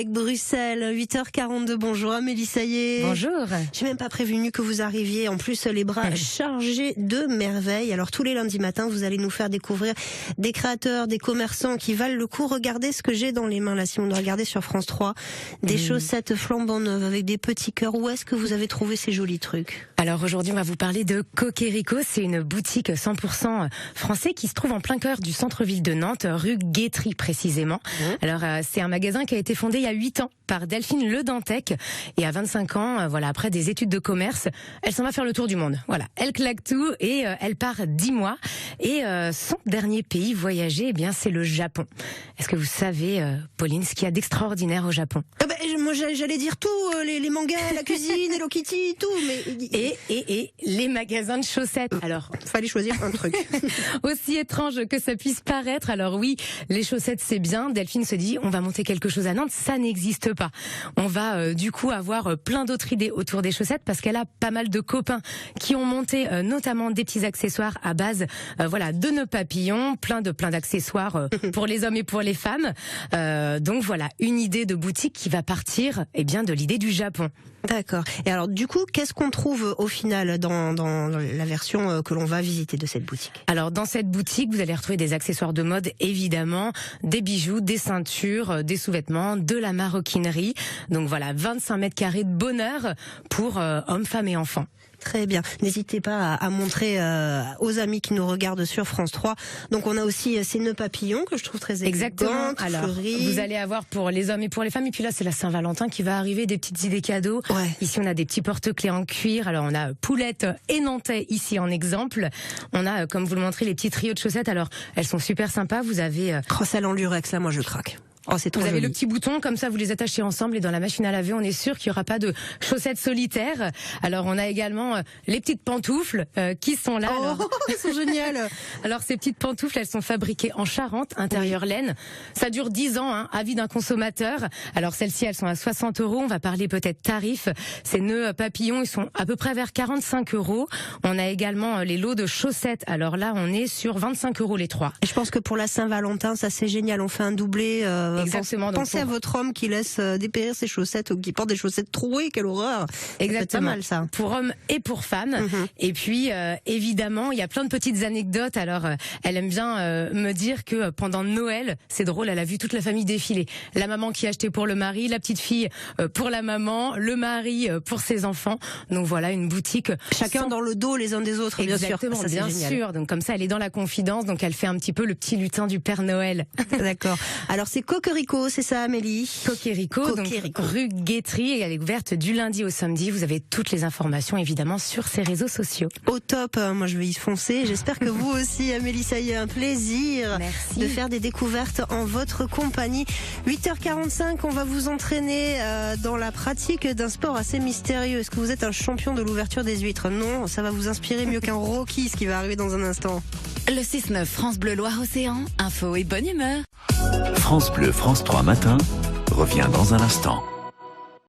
Avec Bruxelles, 8h42, bonjour Amélie Saillet. Bonjour. J'ai même pas prévenu que vous arriviez, en plus les bras chargés de merveilles. Alors tous les lundis matins, vous allez nous faire découvrir des créateurs, des commerçants qui valent le coup. Regardez ce que j'ai dans les mains là, si on doit regarder sur France 3. Des chaussettes flambant neuves avec des petits cœurs. Où est-ce que vous avez trouvé ces jolis trucs? Alors aujourd'hui, on va vous parler de Cocquerico. C'est une boutique 100% français qui se trouve en plein cœur du centre-ville de Nantes, rue Guétry précisément. Alors c'est un magasin qui a été fondé il y a 8 ans par Delphine Le Dantec, et à 25 ans, voilà, après des études de commerce, elle s'en va faire le tour du monde. Voilà, elle claque tout et elle part 10 mois. Et son dernier pays voyagé, eh bien, c'est le Japon. Est-ce que vous savez, Pauline, ce qu'il y a d'extraordinaire au Japon? Moi j'allais dire tout, les mangas, la cuisine, Hello Kitty, tout, mais... Et les magasins de chaussettes. Alors, fallait choisir un truc. Aussi étrange que ça puisse paraître, alors oui, les chaussettes c'est bien. Delphine se dit, on va monter quelque chose à Nantes, ça n'existe pas. On va du coup avoir plein d'autres idées autour des chaussettes parce qu'elle a pas mal de copains qui ont monté notamment des petits accessoires à base voilà, de nœuds papillons, plein d'accessoires pour les hommes et pour les femmes. Donc voilà, une idée de boutique qui va partir bien de l'idée du Japon. D'accord. Et alors du coup, qu'est-ce qu'on trouve au final dans la version que l'on va visiter de cette boutique? Alors dans cette boutique, vous allez retrouver des accessoires de mode évidemment, des bijoux, des ceintures, des sous-vêtements, de la maroquinerie. Donc voilà, 25 mètres carrés de bonheur pour hommes, femmes et enfants. Très bien. N'hésitez pas à montrer aux amis qui nous regardent sur France 3. Donc on a aussi ces nœuds papillons que je trouve très exactement. Alors fleuris. Vous allez avoir pour les hommes et pour les femmes. Et puis là c'est la Saint-Valentin qui va arriver, des petites idées cadeaux. Ouais. Ici on a des petits porte-clés en cuir. Alors on a Poulette et Nantais ici en exemple. On a, comme vous le montrez, les petits trios de chaussettes. Alors elles sont super sympas. Vous avez celle en lurex, là moi je craque. Oh, c'est trop vous avez joli. le petit bouton, comme ça vous les attachez ensemble et dans la machine à laver, on est sûr qu'il n'y aura pas de chaussettes solitaires. Alors on a également les petites pantoufles qui sont là. Oh, alors... elles sont géniales. Alors ces petites pantoufles, elles sont fabriquées en Charente, intérieur laine. Ça dure 10 ans, avis d'un consommateur. Alors celles-ci, elles sont à 60 €. On va parler peut-être tarifs. Ces nœuds papillons, ils sont à peu près vers 45 €. On a également les lots de chaussettes. Alors là, on est sur 25 € les 3. Et je pense que pour la Saint-Valentin, ça c'est génial. On fait un doublé. Exactement. Pensez à votre homme qui laisse dépérir ses chaussettes ou qui porte des chaussettes trouées, quelle horreur. Exactement. C'est pas mal ça. Pour hommes et pour femmes. Et puis évidemment, il y a plein de petites anecdotes. Alors elle aime bien me dire que pendant Noël, c'est drôle, elle a vu toute la famille défiler. La maman qui a acheté pour le mari, la petite fille pour la maman, le mari pour ses enfants. Donc voilà, une boutique chacun dans le dos les uns des autres. Exactement, bien sûr. Ça, bien sûr. Donc comme ça, elle est dans la confidence. Donc elle fait un petit peu le petit lutin du Père Noël. D'accord. Alors c'est Cocquerico, c'est ça Amélie? Cocquerico, donc rue Guétry, et elle est ouverte du lundi au samedi. Vous avez toutes les informations évidemment sur ses réseaux sociaux. Au top, moi je vais y foncer. J'espère que vous aussi Amélie, ça y est, un plaisir. Merci. De faire des découvertes en votre compagnie. 8h45, on va vous entraîner dans la pratique d'un sport assez mystérieux. Est-ce que vous êtes un champion de l'ouverture des huîtres? Non, ça va vous inspirer mieux qu'un Rocky, ce qui va arriver dans un instant. Le 6-9 France Bleu Loire-Océan, info et bonne humeur. France Bleu, France 3 matin, revient dans un instant.